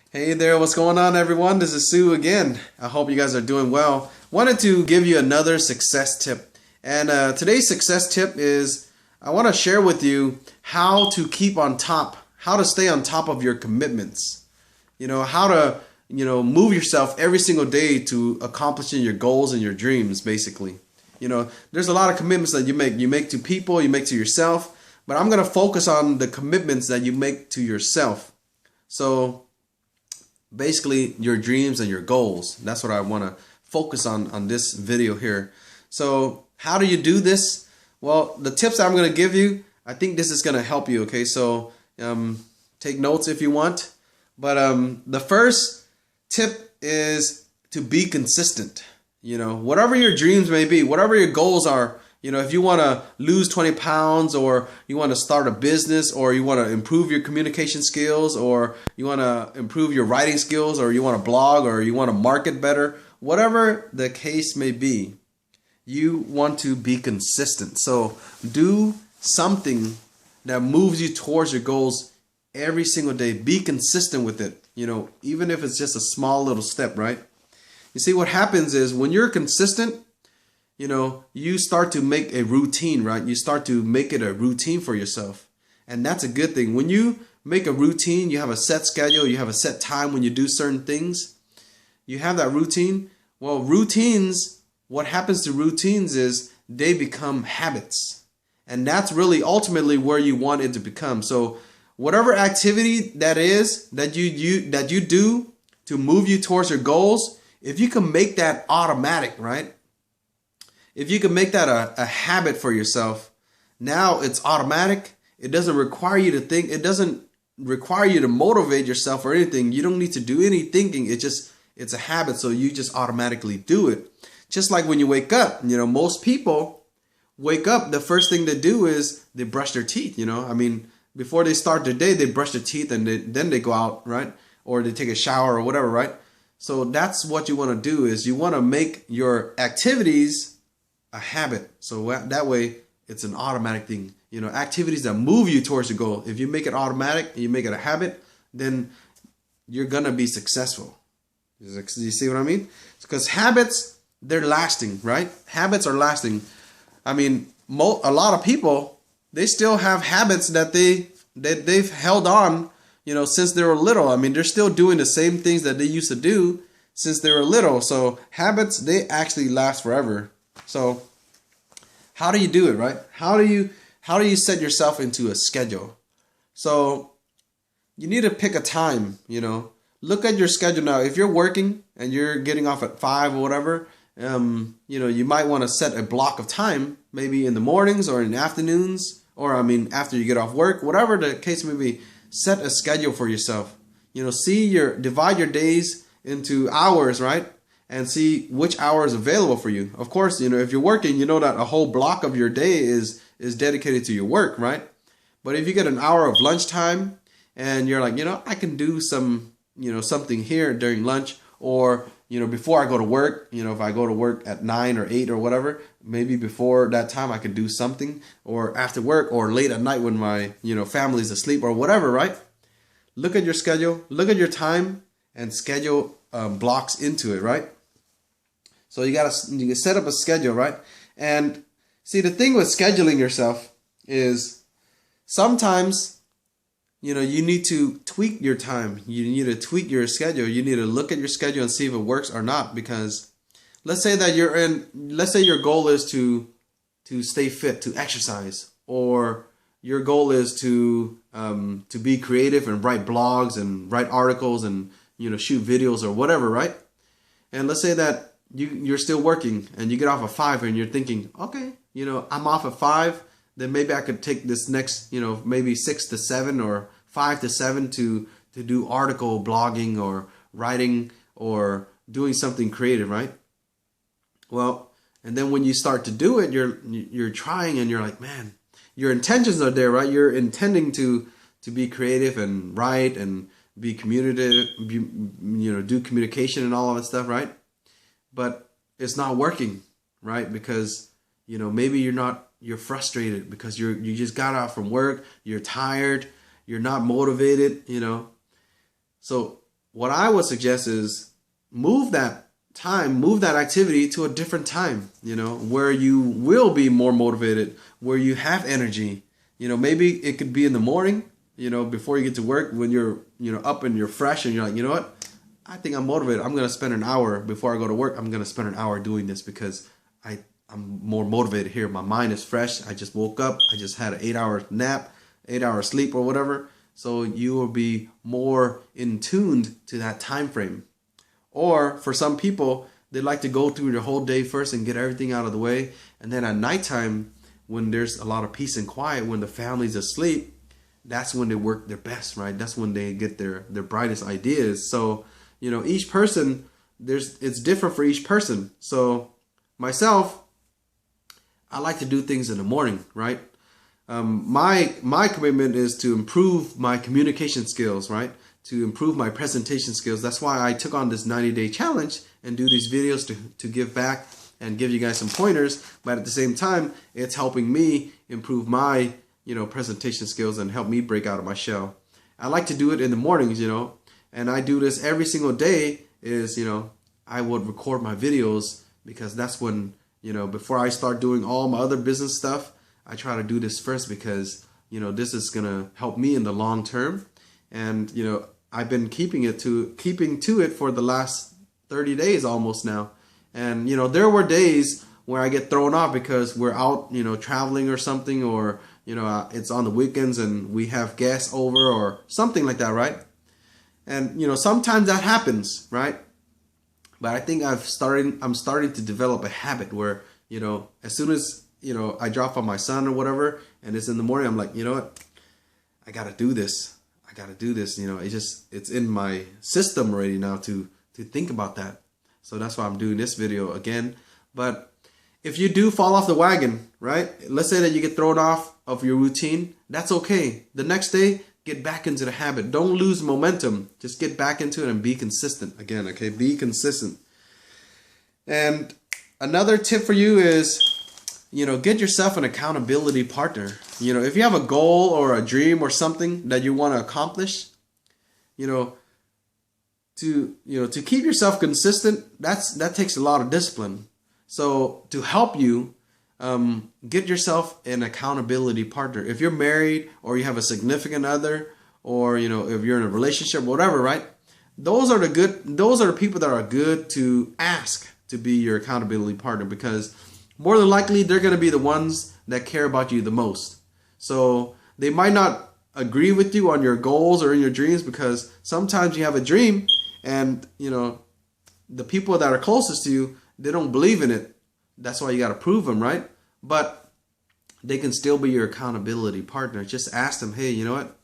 Hey there, what's going on, everyone? This is Sue again. I hope you guys are doing well. Wanted to give you another success tip. And today's success tip is I want to share with you how to keep on top, how to stay on top of your commitments. How to, move yourself every single day to accomplishing your goals and your dreams, basically. There's a lot of commitments that you make. You make to people, you make to yourself. But I'm going to focus on the commitments that you make to yourself. So, basically your dreams and your goals. That's what I want to focus on this video here. So how do you do this? Well, the tips I'm going to give you, I think this is going to help you. Okay, so take notes if you want. But the first tip is to be consistent. Whatever your dreams may be, whatever your goals are, if you want to lose 20 pounds, or you want to start a business, or you want to improve your communication skills, or you want to improve your writing skills, or you want to blog, or you want to market better, whatever the case may be, you want to be consistent. So do something that moves you towards your goals every single day. Be consistent with it, even if it's just a small little step, right? You see, what happens is when you're consistent, you start to make a routine, right? You start to make it a routine for yourself. And that's a good thing. When you make a routine, you have a set schedule, you have a set time when you do certain things. You have that routine. Well, routines, what happens to routines is they become habits. And that's really ultimately where you want it to become. So whatever activity that is that you do to move you towards your goals, if you can make that automatic, right? If you can make that a habit for yourself, now it's automatic. It doesn't require you to think. It doesn't require you to motivate yourself or anything. You don't need to do any thinking. It's a habit, so you just automatically do it. Just like when you wake up, most people wake up, the first thing they do is they brush their teeth, before they start their day, they brush their teeth and then they go out, right? Or they take a shower or whatever, right? So that's what you want to do, is you want to make your activities a habit. So that way it's an automatic thing. Activities that move you towards your goal. If you make it automatic and you make it a habit, then you're gonna be successful. You see what I mean? Because habits, they're lasting, right? Habits are lasting. A lot of people, they still have habits that they've held on, since they were little. They're still doing the same things that they used to do since they were little. So habits, they actually last forever. So how do you do it, right? How do you set yourself into a schedule? So you need to pick a time, Look at your schedule now. If you're working and you're getting off at 5 or whatever, you might want to set a block of time, maybe in the mornings or in the afternoons, or after you get off work, whatever the case may be. Set a schedule for yourself. Divide your days into hours, right? And see which hour is available for you. Of course, if you're working, you know that a whole block of your day is dedicated to your work, right? But if you get an hour of lunchtime and you're like, I can do some, something here during lunch, or, before I go to work, if I go to work at 9 or 8 or whatever, maybe before that time I could do something, or after work, or late at night when my, family's asleep or whatever, right? Look at your schedule, look at your time, and schedule blocks into it, right? So you can set up a schedule, right? And see, the thing with scheduling yourself is sometimes, you need to tweak your time. You need to tweak your schedule. You need to look at your schedule and see if it works or not. Because let's say your goal is to stay fit, to exercise, or your goal is to be creative and write blogs and write articles and, shoot videos or whatever, right? And let's say that you're still working and you get off at 5 and you're thinking, okay, I'm off at 5, then maybe I could take this next, maybe 6 to 7 or 5 to 7 to do article blogging or writing or doing something creative, right? Well, and then when you start to do it, you're trying and you're like, man, your intentions are there, right? You're intending to be creative and write and be communicative, do communication and all of that stuff, right? But it's not working, right? Because, maybe you're frustrated because you just got out from work, you're tired, you're not motivated, So what I would suggest is move that time, move that activity to a different time, where you will be more motivated, where you have energy. Maybe it could be in the morning, before you get to work, when you're, up and you're fresh and you're like, you know what? I think I'm motivated. I'm going to spend an hour before I go to work. I'm going to spend an hour doing this because I'm more motivated here. My mind is fresh. I just woke up. I just had an 8-hour nap, 8-hour sleep or whatever. So you will be more in tuned to that time frame. Or for some people, they like to go through the whole day first and get everything out of the way. And then at nighttime, when there's a lot of peace and quiet, when the family's asleep, that's when they work their best, right? That's when they get their brightest ideas. So, each person, it's different for each person. So myself, I like to do things in the morning, right? My commitment is to improve my communication skills, right? To improve my presentation skills. That's why I took on this 90-day challenge and do these videos to give back and give you guys some pointers. But at the same time, it's helping me improve my, presentation skills and help me break out of my shell. I like to do it in the mornings, and I do this every single day is, I would record my videos because that's when, before I start doing all my other business stuff, I try to do this first because, this is going to help me in the long term. And, I've been keeping to it for the last 30 days almost now. And, there were days where I get thrown off because we're out, traveling or something, or, it's on the weekends and we have guests over or something like that, right? And, sometimes that happens, right? But I think I'm starting to develop a habit where, as soon as, I drop off my son or whatever, and it's in the morning, I'm like, you know what? I got to do this. It's in my system already now to think about that. So that's why I'm doing this video again. But if you do fall off the wagon, right? Let's say that you get thrown off of your routine. That's okay. The next day, get back into the habit. Don't lose momentum. Just get back into it and be consistent again, okay? Be consistent. And another tip for you is, get yourself an accountability partner. If you have a goal or a dream or something that you want to accomplish, to keep yourself consistent, that takes a lot of discipline. So to help you, get yourself an accountability partner. If you're married or you have a significant other, or if you're in a relationship, whatever, right? Those are the people that are good to ask to be your accountability partner, because more than likely they're going to be the ones that care about you the most. So they might not agree with you on your goals or in your dreams, because sometimes you have a dream and the people that are closest to you, they don't believe in it. That's why you got to prove them, right? But they can still be your accountability partner. Just ask them, hey, you know what?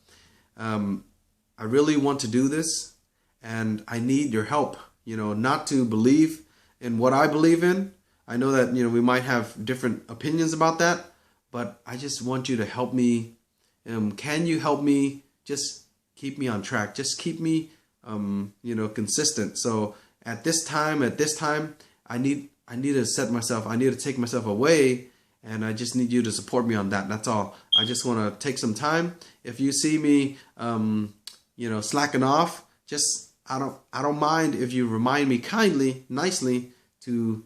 I really want to do this and I need your help, not to believe in what I believe in. I know that, we might have different opinions about that, but I just want you to help me. Can you help me? Just keep me on track. Just keep me, consistent. So at this time, I need to set myself, I need to take myself away, and I just need you to support me on that. That's all. I just want to take some time. If you see me, slacking off, I don't mind if you remind me kindly, nicely to,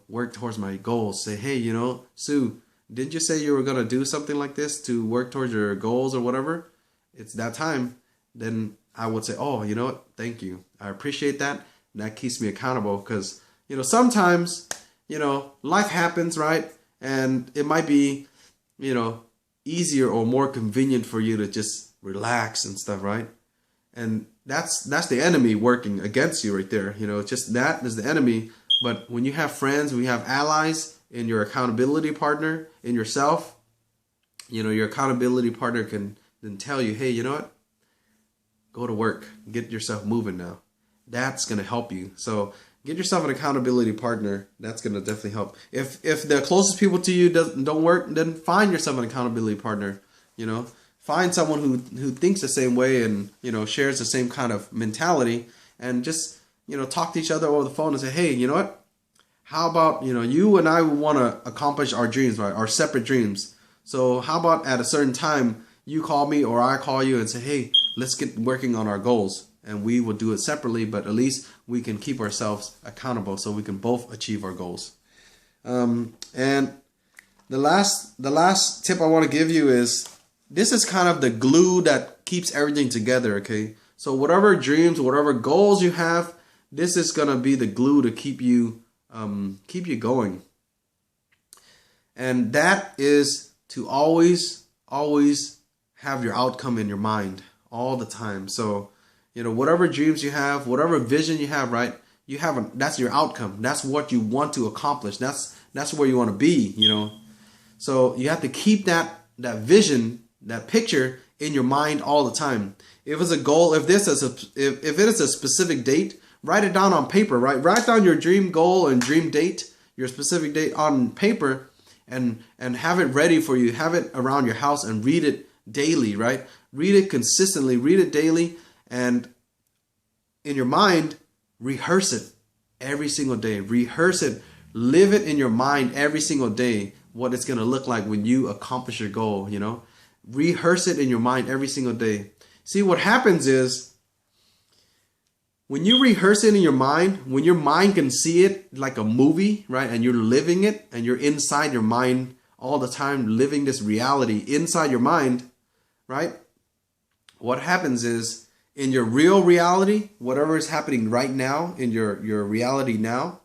work towards my goals. Say, hey, Sue, didn't you say you were going to do something like this to work towards your goals or whatever? It's that time. Then I would say, oh, you know what? Thank you. I appreciate that. And that keeps me accountable, because, sometimes, life happens, right? And it might be, easier or more convenient for you to just relax and stuff, right? And that's the enemy working against you right there. Just that is the enemy. But when you have friends, when you have allies in your accountability partner, in yourself, your accountability partner can then tell you, hey, you know what? Go to work. Get yourself moving now. That's going to help you. So get yourself an accountability partner. That's going to definitely help. If the closest people to you don't work, then find yourself an accountability partner. Find someone who thinks the same way and, shares the same kind of mentality, and just, talk to each other over the phone and say, hey, you know what? How about, you and I want to accomplish our dreams, right? Our separate dreams. So how about at a certain time you call me or I call you and say, hey, let's get working on our goals. and we will do it separately, but at least we can keep ourselves accountable so we can both achieve our goals. And the last tip I want to give you is, this is kind of the glue that keeps everything together, okay? So whatever dreams, whatever goals you have, this is going to be the glue to keep you going. And that is to always have your outcome in your mind all the time. So, whatever dreams you have, whatever vision you have, right? That's your outcome. That's what you want to accomplish. That's where you want to be, So you have to keep that vision, that picture in your mind all the time. If it's a goal, if it is a specific date, write it down on paper, right? Write down your dream goal and dream date, your specific date on paper, and have it ready for you. Have it around your house and read it daily, right? Read it consistently, read it daily, and in your mind, rehearse it every single day. Rehearse it, live it in your mind every single day, what it's going to look like when you accomplish your goal, Rehearse it in your mind every single day. See, what happens is, when you rehearse it in your mind, when your mind can see it like a movie, right? And you're living it, and you're inside your mind all the time, living this reality inside your mind, right? What happens is, in your real reality, whatever is happening right now, in your reality now,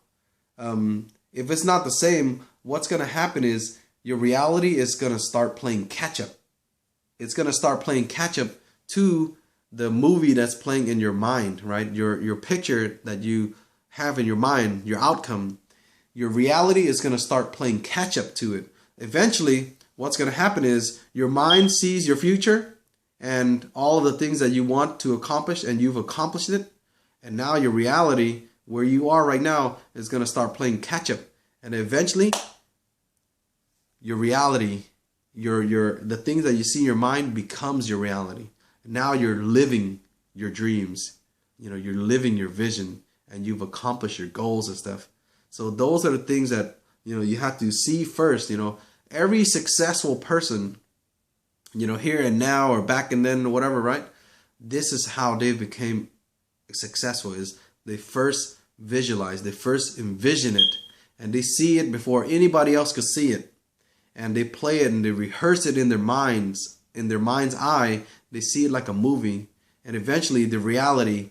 if it's not the same, what's going to happen is your reality is going to start playing catch up. It's going to start playing catch up to the movie that's playing in your mind, right? Your picture that you have in your mind, your outcome, your reality is going to start playing catch up to it. Eventually, what's going to happen is your mind sees your future and all of the things that you want to accomplish, and you've accomplished it. And now your reality, where you are right now, is going to start playing catch up. And eventually, your reality, the things that you see in your mind becomes your reality. Now you're living your dreams, you're living your vision, and you've accomplished your goals and stuff. So those are the things that, you have to see first. Every successful person, here and now or back and then or whatever, right? This is how they became successful, is they first visualize, they first envision it, and they see it before anybody else could see it. And they play it and they rehearse it in their mind's eye. They see it like a movie, and eventually the reality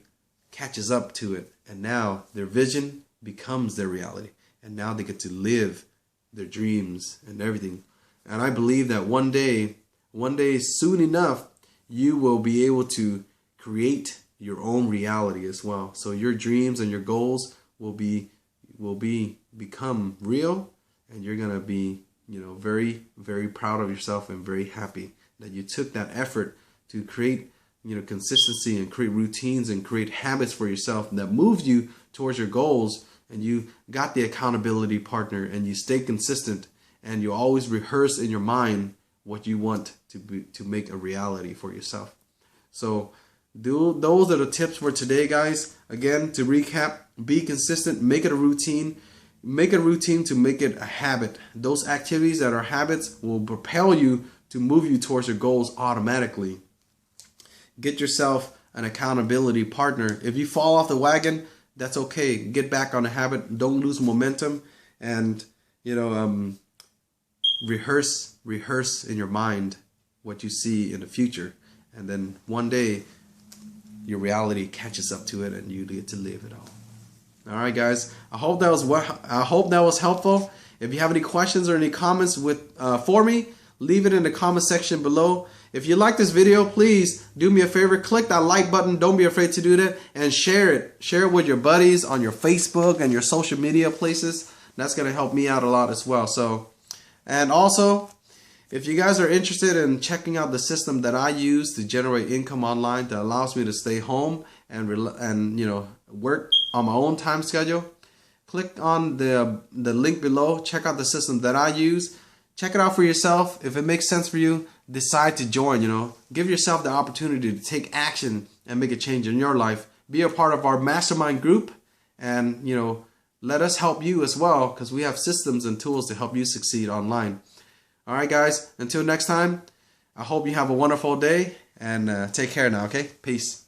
catches up to it. And now their vision becomes their reality. And now they get to live their dreams and everything. And I believe that one day, soon enough, you will be able to create your own reality as well. So your dreams and your goals will become real, and you're going to be, very, very proud of yourself and very happy that you took that effort to create, consistency and create routines and create habits for yourself that moves you towards your goals, and you got the accountability partner, and you stay consistent, and you always rehearse in your mind what you want to make a reality for yourself. So those are the tips for today, guys. Again, to recap, be consistent, make it a routine. Make it a routine to make it a habit. Those activities that are habits will propel you to move you towards your goals automatically. Get yourself an accountability partner. If you fall off the wagon, that's okay. Get back on the habit. Don't lose momentum, and rehearse in your mind what you see in the future, and then one day your reality catches up to it, and you get to live it all. All right, guys. I hope that was helpful. If you have any questions or any comments for me, leave it in the comment section below. If you like this video, please do me a favor. Click that like button. Don't be afraid to do that, and share it. Share it with your buddies on your Facebook and your social media places. That's going to help me out a lot as well. So, and also, if you guys are interested in checking out the system that I use to generate income online that allows me to stay home and work on my own time schedule, click on the link below. Check out the system that I use. Check it out for yourself. If it makes sense for you, decide to join. Give yourself the opportunity to take action and make a change in your life. Be a part of our mastermind group, and let us help you as well, because we have systems and tools to help you succeed online. All right, guys, until next time, I hope you have a wonderful day, and take care now, okay? Peace.